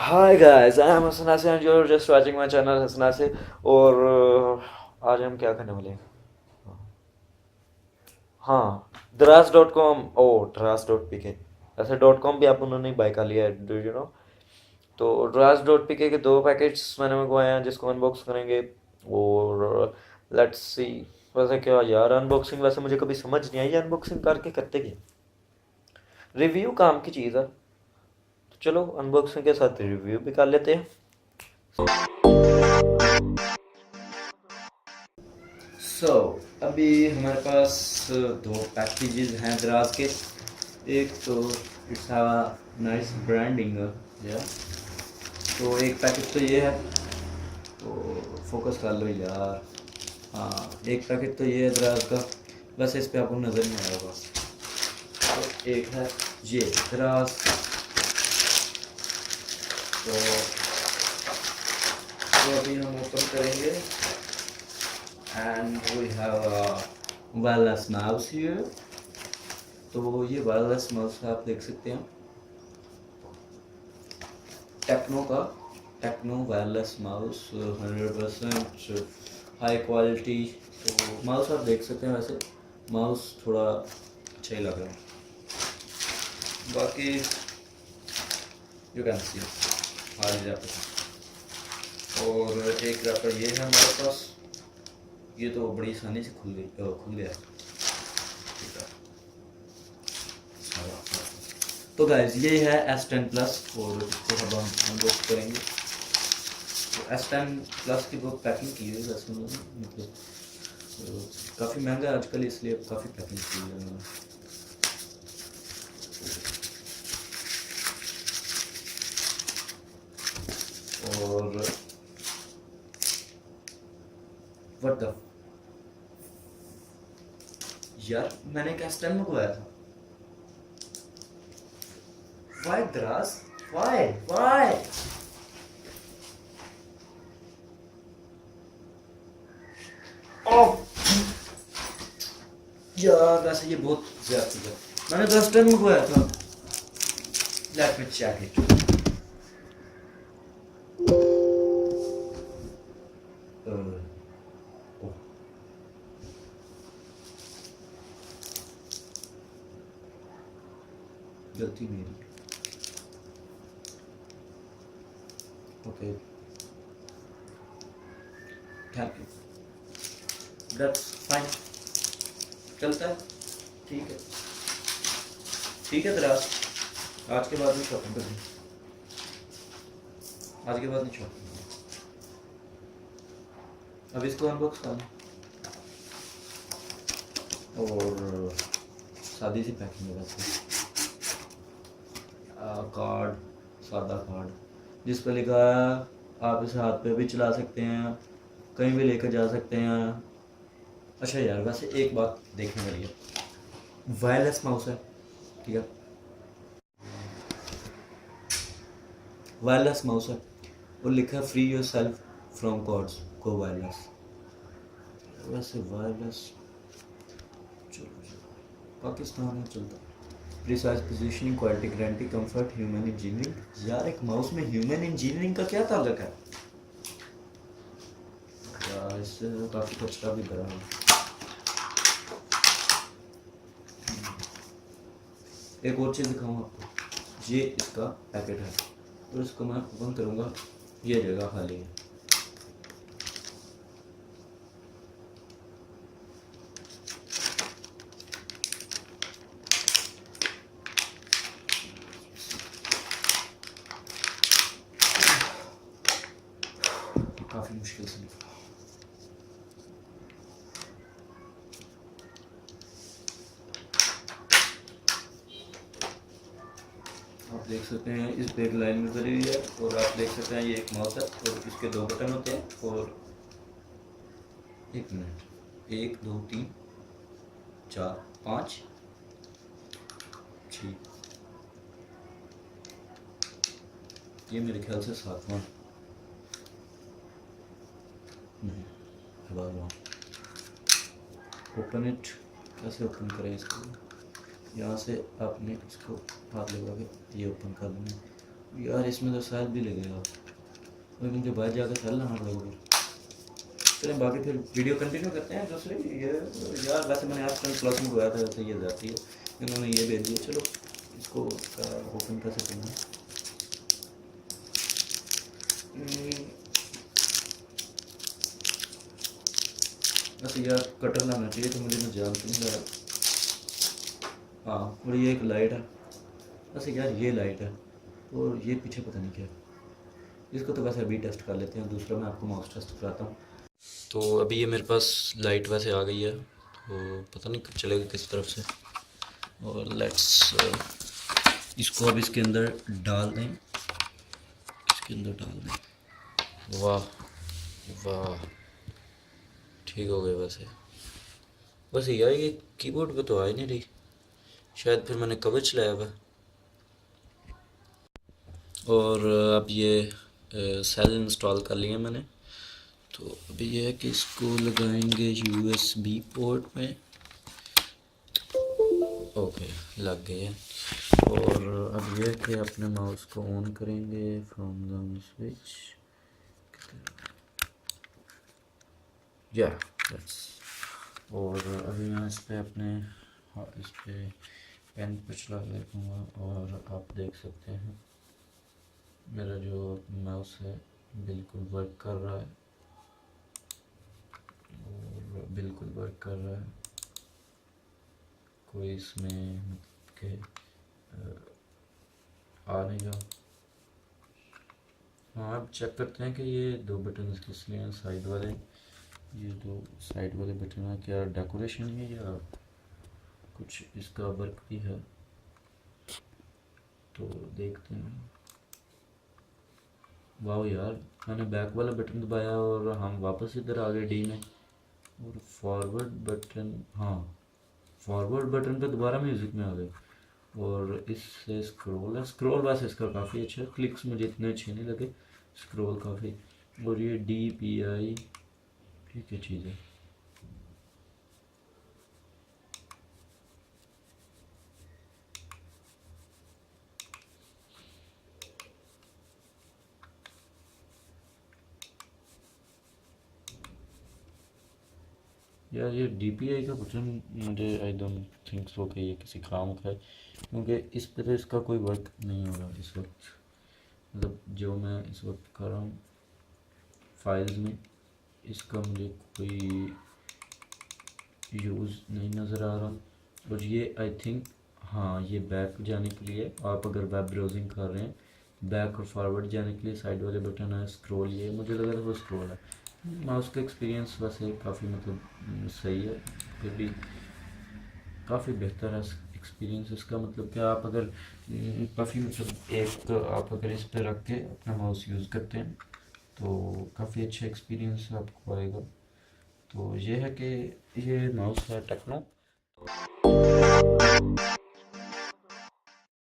Hi guys, I am Hasan and you are just watching my channel Hasan से। और आज हम क्या करने वाले हैं? हाँ, दराज.com। ओ, दराज.pk। ऐसे .com भी आप उन्होंने बाय कर लिया है, डू यू नो? तो दराज.pk के दो पैकेट्स मैंने मंगवाए हैं जिसको अनबॉक्स करेंगे। और लेट्स सी। वैसे क्या यार, अनबॉक्सिंग वैसे मुझे कभी समझ नहीं आई, अनबॉक्सिंग करके करते क्या? रिव्यू काम की चीज़ है, तो चलो अनबॉक्सिंग के साथ रिव्यू भी कर लेते हैं। अभी हमारे पास दो पैकेजेस हैं दराज के। एक तो इट्स नाइस ब्रांडिंग या, तो एक पैकेट तो ये है। तो फोकस कर लो यार। हाँ, एक पैकेट तो ये है दराज का। वैसे इस पे आपको नज़र नहीं आया होगा। तो एक है ये दराज। तो अभी हम ओपन करेंगे and we have wireless mouse here. तो ये वायरलेस माउस आप देख सकते हैं, टेक्नो का Techno wireless mouse 100% high quality. तो माउस आप देख सकते हैं, वैसे माउस थोड़ा अच्छा ही लग रहा है। बाकी you can see hard wrapper. और एक रैपर ये है हमारे पास। ये तो बड़ी आसानी से खुल गया। ठीक है। तो गाइज ये है S10 प्लस और इसको अब हम अनबॉक्स करेंगे। तो S10 प्लस की बहुत पैकिंग की है वैसे उन्होंने, मतलब काफ़ी महंगा है आजकल, इसलिए काफ़ी पैकिंग की है उन्होंने। और व्हाट द यार, मैंने एक S10 मंगवाया था। व्हाई द्रास? Why why? ओह यार, वैसे ये बहुत ज्यादा है। मैंने तो S10 मंगवाया था। Let me check it. गलती मेरी। Okay, thank you, that's fine, चलता है। ठीक है, ठीक है दराज। आज के बाद में शॉपिंग करेंगे, आज के बाद नहीं शॉपिंग। अब इसको अनबॉक्स करना। और सादी सी पैकिंग है वैसे। कार्ड, सादा कार्ड जिस पर लिखा है आप इसे हाथ पे भी चला सकते हैं, कहीं भी लेकर जा सकते हैं। अच्छा यार, वैसे एक बात देखने वाली है, वायरलेस माउस है, ठीक है, वायरलेस माउस है और लिखा है free yourself from cords, go wireless. वैसे वायरलेस, चलो पाकिस्तान में चलता। Precise positioning, quality guarantee, comfort, human engineering. यार, एक माउस में ह्यूमन इंजीनियरिंग का क्या ताल्लुक है यार? इससे काफ़ी कचरा भी भरा है। एक और चीज़ दिखाऊँ आपको, ये इसका पैकेट है और इसको मैं ओपन करूँगा, ये जगह खाली है। काफ़ी मुश्किल से निकला। आप देख सकते हैं इस पे एक लाइन गुजरी हुई है और आप देख सकते हैं ये एक माउस है और इसके दो बटन होते हैं। और एक मिनट, 1 2 3 4 5 6, ये मेरे ख्याल से 7वां नहीं, वहाँ। ओपन इट, कैसे ओपन करें इसको? यहाँ से आपने इसको हाथ लगा के ये ओपन कर लेना। यार इसमें तो सेल भी लगेगा और मुझे बाहर जाकर सेल लाना पड़ेगा। चलें बाकी फिर वीडियो कंटिन्यू करते हैं दूसरे ये। यार वैसे मैंने आज कल क्लास में बुलाया था, वैसे ये जाती है, इन्होंने ये भेज दिया। चलो इसको ओपन कैसे करना है। वैसे यार कटर लाना चाहिए तो मुझे, मैं जानती हूँ यार। हाँ, और ये एक लाइट है। वैसे यार ये लाइट है और ये पीछे पता नहीं क्या है। इसको तो वैसे अभी टेस्ट कर लेते हैं, दूसरा मैं आपको माउस टेस्ट कराता हूँ। तो अभी ये मेरे पास लाइट वैसे आ गई है, तो पता नहीं चलेगा किस तरफ से। और लेट्स इसको अब इसके अंदर डाल दें, इसके अंदर डाल दें। वाह वाह, ठीक हो गया। वैसे यार ये कीबोर्ड पे तो आ ही नहीं रही, शायद फिर मैंने कवर चलाया हुआ। और अब ये सेल इंस्टॉल कर लिए मैंने। तो अभी ये है कि इसको लगाएंगे यूएसबी पोर्ट में। ओके, लग गए हैं। और अब ये है कि अपने माउस को ऑन करेंगे फ्रॉम द स्विच। या और अभी मैं इस पर अपने इस पर पेन पे चला देखूँगा और आप देख सकते हैं मेरा जो माउस है बिल्कुल वर्क कर रहा है, और बिल्कुल वर्क कर रहा है। कोई इसमें मतलब के आ नहीं रहा। हाँ, अब चेक करते हैं कि ये दो बटन किस लिए हैं साइड वाले। ये दो साइड वाले बटन है, क्या डेकोरेशन है या कुछ इसका वर्क भी है, तो देखते हैं। वाह यार, मैंने बैक वाला बटन दबाया और हम वापस इधर आ गए डी में। और फॉरवर्ड बटन, हाँ फॉरवर्ड बटन पे दोबारा म्यूज़िक में आ गए। और इससे स्क्रॉल है, स्क्रॉल वैसे इसका काफ़ी अच्छा है, क्लिक्स मुझे इतने अच्छे नहीं लगे, स्क्रॉल काफ़ी। और ये DPI ठीक है चीज़ है। यार ये DPI का बटन मुझे आई डोंट थिंक सो कि ये किसी काम का है, क्योंकि इस पर तो इसका कोई वर्क नहीं हो रहा इस वक्त। मतलब जो मैं इस वक्त कर रहा हूँ फाइल्स में, इसका मुझे कोई यूज़ नहीं नज़र आ रहा। और ये आई थिंक, हाँ ये बैक जाने के लिए, आप अगर वेब ब्राउजिंग कर रहे हैं, बैक और फॉरवर्ड जाने के लिए साइड वाले बटन है। स्क्रॉल, ये मुझे लगा था वो स्क्रॉल है। माउस का एक्सपीरियंस वैसे काफ़ी मतलब सही है, फिर भी काफ़ी बेहतर है एक्सपीरियंस इसका। मतलब कि आप अगर काफ़ी मतलब एक आप अगर इस पर रख के अपना माउस यूज़ करते हैं तो काफ़ी अच्छा एक्सपीरियंस आपको आएगा। तो ये है कि ये माउस है टेक्नो।